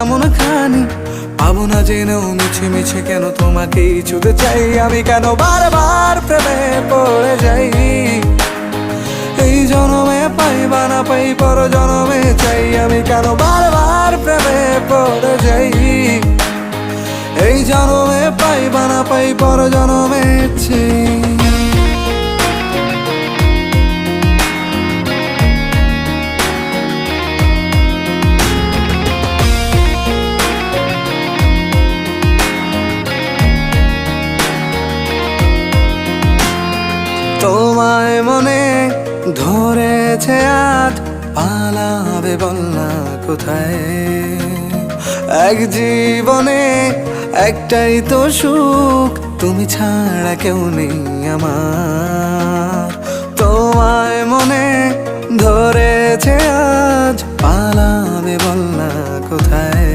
এমন খানি পাবো না জেনেও মিছে মিছে কেন তোমাকেই ছুঁতে চাই আমি, কেন বারবার প্রেমে পড়ে যাই। এই জনমে পাই বা না পাই পর জনমে চাই আমি, কেন বারবার প্রেমে পড়ে যাই। এই জনমে পাই বা না পাই পর জনমে চাই। তোমায় মনে ধরেছে আজ, পালাবে বল না কোথায়। এক জীবনে একটাই তো সুখ, তুমি ছাড়া কেউ নেই আমার। তোমায় মনে ধরেছে আজ, পালাবে বল না কোথায়।